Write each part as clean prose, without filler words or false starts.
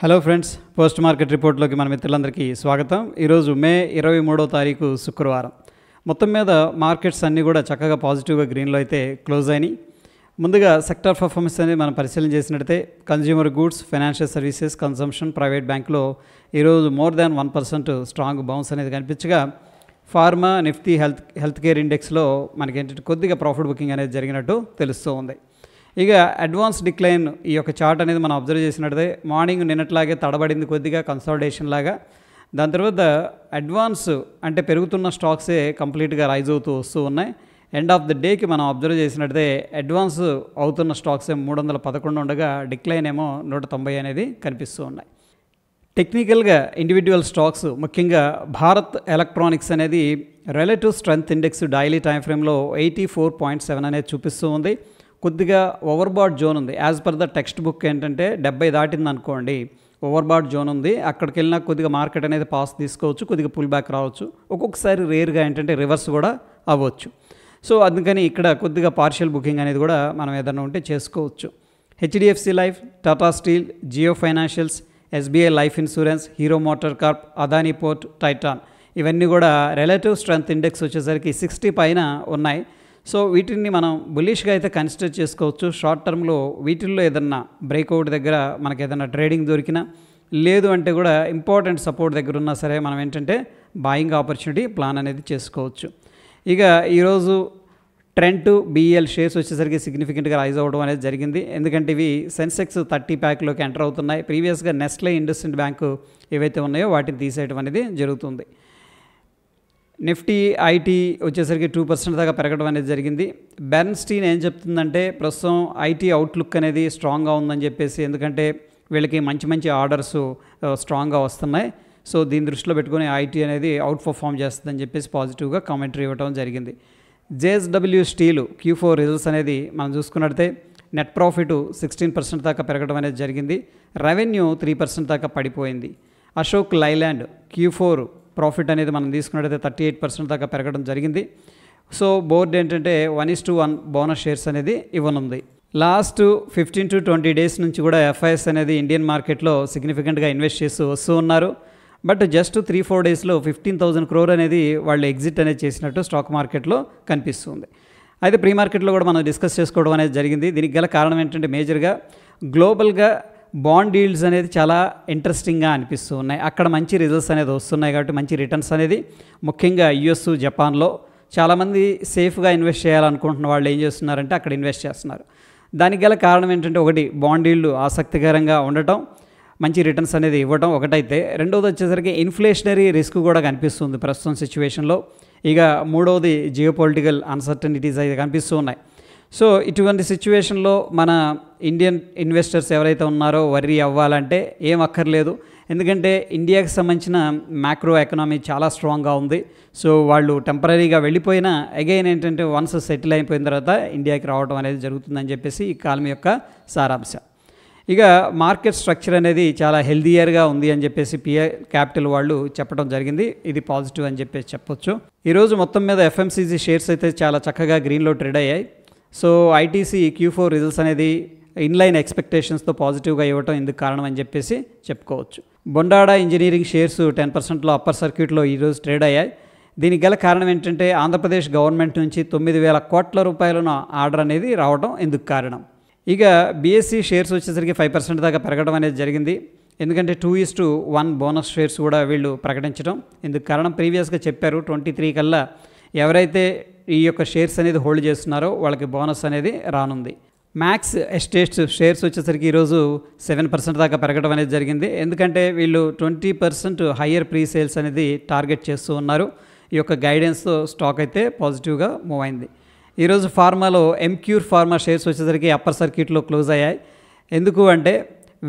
Hello friends, post market రిపోర్ట్లోకి మన మిత్రులందరికీ స్వాగతం. ఈరోజు మే 23వ తారీఖు శుక్రవారం. మొత్తం మీద మార్కెట్స్ అన్నీ కూడా చక్కగా పాజిటివ్గా గ్రీన్లో అయితే క్లోజ్ అయినాయి. ముందుగా సెక్టార్ పర్ఫార్మెన్స్ అనేది మనం పరిశీలన చేసినట్టయితే consumer goods, financial services, consumption, private బ్యాంకులో ఈరోజు మోర్ దాన్ 1% స్ట్రాంగ్ బౌన్స్ అనేది కనిపించగా ఫార్మా, నిఫ్టీ, హెల్త్ కేర్ ఇండెక్స్లో మనకేంటంటే కొద్దిగా ప్రాఫిట్ బుకింగ్ అనేది జరిగినట్టు తెలుస్తూ ఉంది. ఇక అడ్వాన్స్ డిక్లైన్ ఈ యొక్క చార్ట్ అనేది మనం అబ్జర్వ్ చేసినట్టే మార్నింగ్ నిన్నట్లాగే తడబడింది, కొద్దిగా కన్సాలిడేషన్ లాగా. దాని తర్వాత అడ్వాన్స్ అంటే పెరుగుతున్న స్టాక్సే కంప్లీట్గా రైజ్ అవుతూ వస్తూ ఉన్నాయి. ఎండ్ ఆఫ్ ద డేకి మనం అబ్జర్వ్ చేసినట్టే అడ్వాన్స్ అవుతున్న స్టాక్స్ 311 ఉండగా డిక్లైన్ ఏమో 190 అనేది కనిపిస్తూ ఉన్నాయి. టెక్నికల్గా ఇండివిజువల్ స్టాక్స్ ముఖ్యంగా భారత్ ఎలక్ట్రానిక్స్ అనేది relative strength index daily time ఫ్రేమ్లో 84.7 అనేది చూపిస్తూ ఉంది. కొద్దిగా ఓవర్బాట్ జోన్ ఉంది. As per the text book ఏంటంటే 70 దాటింది అనుకోండి, ఓవర్బాట్ జోన్ ఉంది. అక్కడికి వెళ్ళినా కొద్దిగా మార్కెట్ అనేది పాస్ తీసుకోవచ్చు, కొద్దిగా పుల్ బ్యాక్ రావచ్చు, ఒక్కొక్కసారి రేర్గా ఏంటంటే రివర్స్ కూడా అవ్వచ్చు. సో అందుకని ఇక్కడ కొద్దిగా పార్షియల్ బుకింగ్ అనేది కూడా మనం ఏదైనా ఉంటే చేసుకోవచ్చు. HDFC life, Tata steel, Jio financials, SBI life insurance, Hero motor corp, Adani port, Titan ఇవన్నీ కూడా రిలేటివ్ స్ట్రెంగ్త్ ఇండెక్స్ వచ్చేసరికి 60 పైన ఉన్నాయి. సో వీటిని మనం బులిష్గా అయితే కన్సిడర్ చేసుకోవచ్చు. షార్ట్ టర్మ్లో వీటిల్లో ఏదన్నా బ్రేక్అవుట్ దగ్గర మనకి ఏదైనా ట్రేడింగ్ దొరికినా, లేదు అంటే కూడా ఇంపార్టెంట్ సపోర్ట్ దగ్గర ఉన్నా సరే మనం ఏంటంటే బాయింగ్ ఆపర్చునిటీ ప్లాన్ అనేది చేసుకోవచ్చు. ఇక ఈరోజు ట్రెంట్, బిఎల్ షేర్స్ వచ్చేసరికి సిగ్నిఫికెంట్గా రైజ్ అవ్వడం అనేది జరిగింది. ఎందుకంటే ఇవి సెన్సెక్స్ 30 ప్యాక్లోకి ఎంటర్ అవుతున్నాయి. ప్రీవియస్గా నెస్లే, ఇండస్ఇండ్ బ్యాంకు ఏవైతే ఉన్నాయో వాటిని తీసేయడం అనేది జరుగుతుంది. నిఫ్టీ, ఐటీ వచ్చేసరికి 2% దాకా పెరగడం అనేది జరిగింది. బెర్న్స్టీన్ ఏం చెప్తుందంటే ప్రస్తుతం ఐటీ అవుట్లుక్ అనేది స్ట్రాంగ్గా ఉందని చెప్పేసి, ఎందుకంటే వీళ్ళకి మంచి మంచి ఆర్డర్స్ స్ట్రాంగ్గా వస్తున్నాయి. సో దీని దృష్టిలో పెట్టుకుని ఐటీ అనేది అవుట్ పర్ఫామ్ చేస్తుందని చెప్పేసి పాజిటివ్గా కామెంటరీ ఇవ్వడం జరిగింది. జేఎస్డబ్ల్యూ స్టీలు Q4 రిజల్ట్స్ అనేది మనం చూసుకున్నట్లయితే నెట్ ప్రాఫిట్ 16% దాకా పెరగడం అనేది జరిగింది. రెవెన్యూ 3% దాకా పడిపోయింది. అశోక్ లైలాండ్ Q4 ప్రాఫిట్ అనేది మనం తీసుకున్నట్టయితే 38% దాకా పెరగడం జరిగింది. సో బోర్డు ఏంటంటే 1:1 బోనస్ షేర్స్ అనేది ఇవ్వనుంది. లాస్ట్ 15 to 20 డేస్ నుంచి కూడా ఎఫ్ఐఎస్ అనేది ఇండియన్ మార్కెట్లో సిగ్నిఫికెంట్గా ఇన్వెస్ట్ చేస్తూ వస్తూ ఉన్నారు. బట్ జస్ట్ 3-4 డేస్లో 15,000 crore అనేది వాళ్ళు ఎగ్జిట్ అనేది చేసినట్టు స్టాక్ మార్కెట్లో కనిపిస్తుంది. అయితే ప్రీ మార్కెట్లో కూడా మనం డిస్కస్ చేసుకోవడం అనేది జరిగింది. దీనికి గల కారణం ఏంటంటే మేజర్గా గ్లోబల్గా బాండ్ ఈల్డ్స్ అనేది చాలా ఇంట్రెస్టింగ్గా అనిపిస్తూ ఉన్నాయి. అక్కడ మంచి రిజల్ట్స్ అనేది వస్తున్నాయి కాబట్టి మంచి రిటర్న్స్ అనేది ముఖ్యంగా యుఎస్, జపాన్లో చాలామంది సేఫ్గా ఇన్వెస్ట్ చేయాలనుకుంటున్న వాళ్ళు ఏం చేస్తున్నారంటే అక్కడ ఇన్వెస్ట్ చేస్తున్నారు. దానికి గల కారణం ఏంటంటే ఒకటి బాండ్ ఈల్డ్ ఆసక్తికరంగా ఉండటం, మంచి రిటర్న్స్ అనేది ఇవ్వడం ఒకటైతే, రెండవది వచ్చేసరికి ఇన్ఫ్లేషనరీ రిస్క్ కూడా కనిపిస్తుంది ప్రస్తుతం సిచ్యువేషన్లో. ఇక మూడవది జియోపొలిటికల్ అన్సర్టనిటీస్ అయితే కనిపిస్తూ ఉన్నాయి. సో ఇటువంటి సిచ్యువేషన్లో మన ఇండియన్ ఇన్వెస్టర్స్ ఎవరైతే ఉన్నారో వర్రీ అవ్వాలంటే ఏం అక్కర్లేదు. ఎందుకంటే ఇండియాకి సంబంధించిన మ్యాక్రో ఎకనామీ చాలా స్ట్రాంగ్గా ఉంది. సో వాళ్ళు టెంపరీగా వెళ్ళిపోయినా అగైన్ ఏంటంటే వన్స్ సెటిల్ అయిపోయిన తర్వాత ఇండియాకి రావడం అనేది జరుగుతుందని చెప్పేసి ఈ కాలం యొక్క సారాంశం. ఇక మార్కెట్ స్ట్రక్చర్ అనేది చాలా హెల్దియర్గా ఉంది అని చెప్పేసి పిఐ క్యాపిటల్ వాళ్ళు చెప్పడం జరిగింది. ఇది పాజిటివ్ అని చెప్పేసి చెప్పొచ్చు. ఈరోజు మొత్తం మీద ఎఫ్ఎంసీజీ షేర్స్ అయితే చాలా చక్కగా గ్రీన్లో ట్రేడ్ అయ్యాయి. సో ఐటీసీ Q4 రిజల్ట్స్ అనేది ఇన్లైన్ ఎక్స్పెక్టేషన్స్తో పాజిటివ్గా ఇవ్వటం ఇందుకు కారణం అని చెప్పేసి చెప్పుకోవచ్చు. బొండాడా ఇంజనీరింగ్ షేర్స్ 10%లో అప్పర్ సర్క్యూట్లో ఈరోజు ట్రేడ్ అయ్యాయి. దీనికి గల కారణం ఏంటంటే ఆంధ్రప్రదేశ్ గవర్నమెంట్ నుంచి 9,000 కోట్ల రూపాయల ఆర్డర్ అనేది రావడం ఇందుకు కారణం. ఇక బీఎస్సీ షేర్స్ వచ్చేసరికి 5% దాకా పెరగడం అనేది జరిగింది. ఎందుకంటే 2:1 బోనస్ షేర్స్ కూడా వీళ్ళు ప్రకటించడం ఇందుకు కారణం. ప్రీవియస్గా చెప్పారు 23 కల్లా ఎవరైతే ఈ యొక్క షేర్స్ అనేది హోల్డ్ చేస్తున్నారో వాళ్ళకి బోనస్ అనేది రానుంది. మ్యాక్స్ ఎస్టేట్స్ షేర్స్ వచ్చేసరికి ఈరోజు 7% దాకా పెరగడం అనేది జరిగింది. ఎందుకంటే వీళ్ళు 20% హయ్యర్ ప్రీ సేల్స్ అనేది టార్గెట్ చేస్తూ ఉన్నారు. ఈ యొక్క గైడెన్స్తో స్టాక్ అయితే పాజిటివ్గా మూవ్ అయింది. ఈరోజు ఫార్మాలో ఎంక్యూర్ ఫార్మా షేర్స్ వచ్చేసరికి అప్పర్ సర్క్యూట్లో క్లోజ్ అయ్యాయి. ఎందుకు అంటే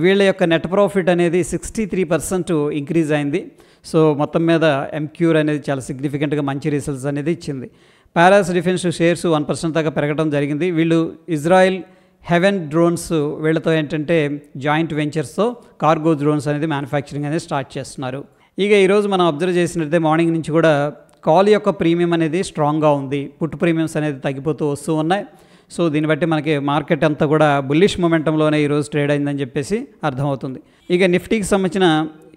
వీళ్ళ యొక్క నెట్ ప్రాఫిట్ అనేది 63% ఇంక్రీజ్ అయింది. సో మొత్తం మీద ఎంక్యూర్ అనేది చాలా సిగ్నిఫికెంట్గా మంచి రిజల్ట్స్ అనేది ఇచ్చింది. పారాస్ డిఫెన్స్ షేర్స్ 1% దాకా పెరగడం జరిగింది. వీళ్ళు ఇజ్రాయెల్ హెవెన్ డ్రోన్స్ వీళ్ళతో ఏంటంటే జాయింట్ వెంచర్స్తో కార్గో డ్రోన్స్ అనేది మ్యానుఫ్యాక్చరింగ్ అనేది స్టార్ట్ చేస్తున్నారు. ఇక ఈరోజు మనం అబ్జర్వ్ చేసినట్లయితే మార్నింగ్ నుంచి కూడా కాల్ యొక్క ప్రీమియం అనేది స్ట్రాంగ్గా ఉంది. పుట్ ప్రీమియమ్స్ అనేది తగ్గిపోతూ వస్తూ ఉన్నాయి. సో దీన్ని బట్టి మనకి మార్కెట్ అంతా కూడా బుల్లిష్ మొమెంటంలోనే ఈరోజు ట్రేడ్ అయిందని చెప్పేసి అర్థమవుతుంది. ఇక నిఫ్టీకి సంబంధించిన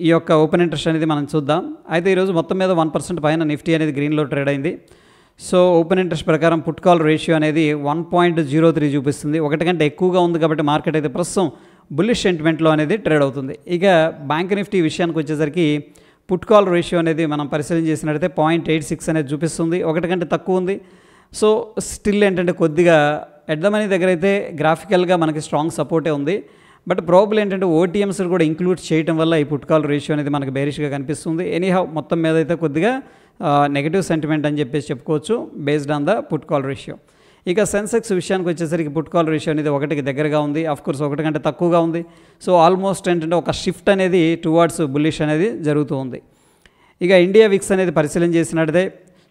ఈ యొక్క ఓపెన్ ఇంట్రెస్ట్ అనేది మనం చూద్దాం. అయితే ఈరోజు మొత్తం మీద 1% పైన నిఫ్టీ అనేది గ్రీన్లో ట్రేడ్ అయింది. సో ఓపెన్ ఇంట్రెస్ట్ ప్రకారం పుట్ కాల్ రేషియో అనేది 1.03 చూపిస్తుంది. ఒకటి కంటే ఎక్కువగా ఉంది కాబట్టి మార్కెట్ అయితే ప్రస్తుతం బుల్లిష్ సెంటిమెంట్లో అనేది ట్రేడ్ అవుతుంది. ఇక బ్యాంక్ నిఫ్టీ విషయానికి వచ్చేసరికి పుట్ కాల్ రేషియో అనేది మనం పరిశీలన చేసినట్లయితే 0.86 అనేది చూపిస్తుంది. ఒకటి కంటే తక్కువ ఉంది. సో స్టిల్ ఏంటంటే కొద్దిగా ఎట్ ద మనీ దగ్గర అయితే గ్రాఫికల్గా మనకి స్ట్రాంగ్ సపోర్టే ఉంది. బట్ ప్రాబ్లం ఏంటంటే ఓటీఎంస్ కూడా ఇంక్లూడ్ చేయడం వల్ల ఈ పుట్ కాల్ రేషియో అనేది మనకు బేరిష్గా కనిపిస్తుంది. ఎనీహౌ మొత్తం మీద అయితే కొద్దిగా నెగిటివ్ సెంటిమెంట్ అని చెప్పేసి చెప్పుకోవచ్చు based on the put call ratio. ఇక సెన్సెక్స్ విషయానికి వచ్చేసరికి పుట్ కాల్ రేషియో అనేది 1కి దగ్గరగా ఉంది. ఆఫ్కోర్స్ 1 కంటే తక్కువగా ఉంది. సో ఆల్మోస్ట్ ఏంటంటే ఒక షిఫ్ట్ అనేది టువార్డ్స్ బుల్లిష్ అనేది జరుగుతూ ఉంది. ఇక ఇండియా విక్స్ అనేది పరిశీలన చేసినట్లయితే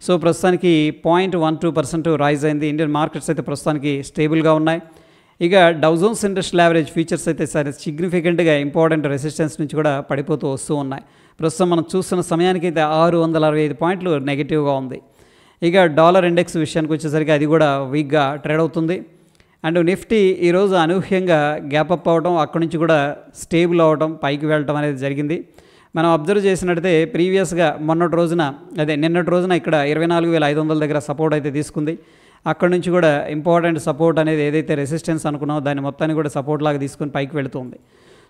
సో ప్రస్తుతానికి 0.12% రైజ్ అయింది. ఇండియన్ మార్కెట్స్ అయితే ప్రస్తుతానికి స్టేబుల్గా ఉన్నాయి. ఇక Dow Jones industrial average features అయితే సరే సిగ్నిఫికెంట్గా ఇంపార్టెంట్ రెసిస్టెన్స్ నుంచి కూడా పడిపోతూ వస్తూ ఉన్నాయి. ప్రస్తుతం మనం చూస్తున్న సమయానికి అయితే 665 పాయింట్లు నెగిటివ్గా ఉంది. ఇక డాలర్ ఇండెక్స్ విషయానికి వచ్చేసరికి అది కూడా వీక్గా ట్రేడ్ అవుతుంది. అండ్ నిఫ్టీ ఈరోజు అనూహ్యంగా గ్యాప్ అప్ అవ్వడం, అక్కడి నుంచి కూడా స్టేబుల్ అవ్వడం, పైకి వెళ్ళటం అనేది జరిగింది. మనం అబ్జర్వ్ చేసినట్టయితే ప్రీవియస్గా నిన్నటి రోజున ఇక్కడ 24,500 దగ్గర సపోర్ట్ అయితే తీసుకుంది. అక్కడ నుంచి కూడా ఇంపార్టెంట్ సపోర్ట్ అనేది ఏదైతే రెసిస్టెన్స్ అనుకున్నామో దాన్ని మొత్తాన్ని కూడా సపోర్ట్ లాగా తీసుకొని పైకి వెళుతుంది.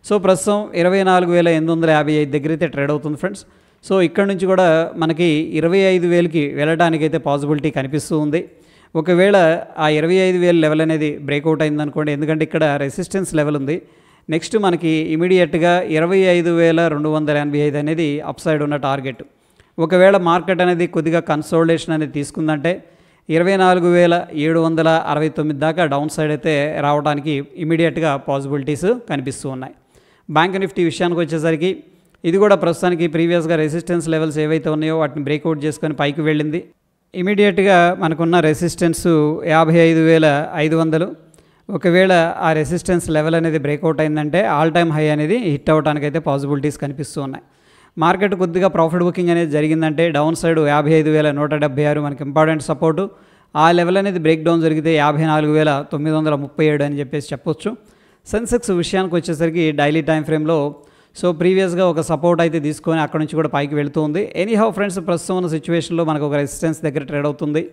సో ప్రస్తుతం 24,855 దగ్గర అయితే ట్రేడ్ అవుతుంది ఫ్రెండ్స్. సో ఇక్కడ నుంచి కూడా మనకి 25,000కి వెళ్ళడానికైతే పాసిబిలిటీ కనిపిస్తూ ఉంది. ఒకవేళ ఆ 25,000 లెవెల్ అనేది బ్రేక్అవుట్ అయిందనుకోండి, ఎందుకంటే ఇక్కడ రెసిస్టెన్స్ లెవెల్ ఉంది. నెక్స్ట్ మనకి ఇమీడియట్గా 25,285 అనేది అప్ సైడ్ ఉన్న టార్గెట్. ఒకవేళ మార్కెట్ అనేది కొద్దిగా కన్సోలిడేషన్ అనేది తీసుకుందంటే 24,769 దాకా డౌన్ సైడ్ అయితే రావడానికి ఇమీడియట్గా పాసిబిలిటీస్ కనిపిస్తూ ఉన్నాయి. బ్యాంక్ నిఫ్టీ విషయానికి వచ్చేసరికి ఇది కూడా ప్రస్తుతానికి ప్రీవియస్గా రెసిస్టెన్స్ లెవెల్స్ ఏవైతే ఉన్నాయో వాటిని బ్రేక్అవుట్ చేసుకొని పైకి వెళ్ళింది. ఇమీడియట్గా మనకున్న రెసిస్టెన్స్ 55,500. ఒకవేళ ఆ రెసిస్టెన్స్ లెవెల్ అనేది బ్రేక్అవుట్ అయిందంటే ఆల్ టైమ్ హై అనేది హిట్ అవ్వడానికి అయితే పాసిబిలిటీస్ కనిపిస్తూ ఉన్నాయి. మార్కెట్ కొద్దిగా ప్రాఫిట్ బుకింగ్ అనేది జరిగిందంటే డౌన్ సైడ్ 55,176 మనకి ఇంపార్టెంట్ సపోర్టు. ఆ లెవెల్ అనేది బ్రేక్ డౌన్ జరిగితే 54,937 అని చెప్పేసి చెప్పొచ్చు. సెన్సెక్స్ విషయానికి వచ్చేసరికి డైలీ టైం ఫ్రేమ్లో సో ప్రీవియస్గా ఒక సపోర్ట్ అయితే తీసుకొని అక్కడ నుంచి కూడా పైకి వెళుతూ ఉంది. ఎనీహౌ ఫ్రెండ్స్ ప్రస్తుతం ఉన్న సిచ్యువేషన్లో మనకు ఒక రెసిస్టెన్స్ దగ్గర ట్రేడ్ అవుతుంది.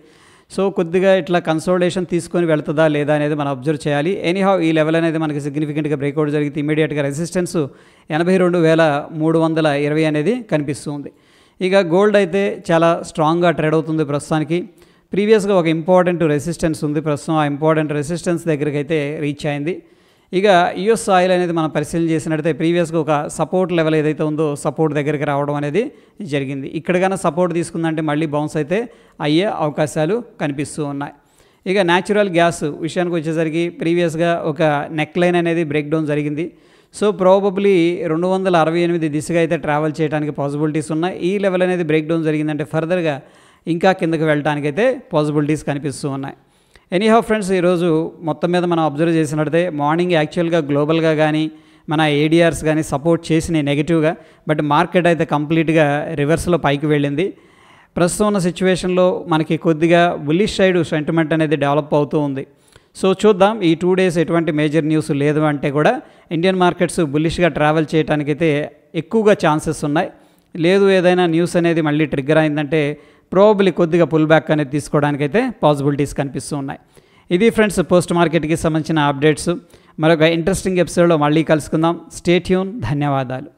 సో కొద్దిగా ఇట్లా కన్సోలిడేషన్ తీసుకొని వెళ్తుందా లేదా అనేది మనం అబ్జర్వ్ చేయాలి. ఎనీహౌ ఈ లెవెల్ అనేది మనకి సిగ్నిఫికెంట్గా బ్రేక్అవుట్ జరిగితే ఇమీడియట్గా రెసిస్టెన్స్ 82,320 అనేది కనిపిస్తుంది. ఇక గోల్డ్ అయితే చాలా స్ట్రాంగ్గా ట్రేడ్ అవుతుంది ప్రస్తుతానికి. ప్రీవియస్గా ఒక ఇంపార్టెంట్ రెసిస్టెన్స్ ఉంది, ప్రస్తుతం ఆ ఇంపార్టెంట్ రెసిస్టెన్స్ దగ్గరికి అయితే రీచ్ అయింది. ఇక యుఎస్ ఆయిల్ అనేది మనం పరిశీలన చేసినట్టయితే ప్రీవియస్గా ఒక సపోర్ట్ లెవెల్ ఏదైతే ఉందో సపోర్ట్ దగ్గరికి రావడం అనేది జరిగింది. ఇక్కడికైనా సపోర్ట్ తీసుకుందంటే మళ్ళీ బౌన్స్ అయితే అయ్యే అవకాశాలు కనిపిస్తూ ఉన్నాయి. ఇక న్యాచురల్ గ్యాస్ విషయానికి వచ్చేసరికి ప్రీవియస్గా ఒక నెక్ లైన్ అనేది బ్రేక్ డౌన్ జరిగింది. సో ప్రాబబ్లీ 268 దిశగా అయితే ట్రావెల్ చేయడానికి పాసిబిలిటీస్ ఉన్నాయి. ఈ లెవెల్ అనేది బ్రేక్ డౌన్ జరిగిందంటే ఫర్దర్గా ఇంకా కిందకి వెళ్ళడానికి అయితే పాసిబిలిటీస్ కనిపిస్తూ ఉన్నాయి. ఎనీహౌ ఫ్రెండ్స్ ఈరోజు మొత్తం మీద మనం అబ్జర్వ్ చేసినట్టయితే మార్నింగ్ యాక్చువల్గా గ్లోబల్గా కానీ మన ఏడిఆర్స్ కానీ సపోర్ట్ చేసినాయి నెగిటివ్గా. బట్ మార్కెట్ అయితే కంప్లీట్గా రివర్స్లో పైకి వెళ్ళింది. ప్రస్తుతం ఉన్న సిచ్యువేషన్లో మనకి కొద్దిగా బుల్లిష్ సైడ్ సెంటిమెంట్ అనేది డెవలప్ అవుతూ ఉంది. సో చూద్దాం, ఈ 2 డేస్ ఎటువంటి మేజర్ న్యూస్ లేదు అంటే కూడా ఇండియన్ మార్కెట్స్ బుల్లిష్గా ట్రావెల్ చేయడానికైతే ఎక్కువగా ఛాన్సెస్ ఉన్నాయి. లేదు ఏదైనా న్యూస్ అనేది మళ్ళీ ట్రిగ్గర్ అయిందంటే ప్రాబబ్లీ కొద్దిగా పుల్ బ్యాక్ అనేది తీసుకోవడానికైతే పాసిబిలిటీస్ కనిపిస్తూ ఉన్నాయి. ఇది ఫ్రెండ్స్ పోస్ట్ మార్కెట్కి సంబంధించిన అప్డేట్స్. మరొక ఇంట్రెస్టింగ్ ఎపిసోడ్లో మళ్ళీ కలుసుకుందాం. Stay tune. ధన్యవాదాలు.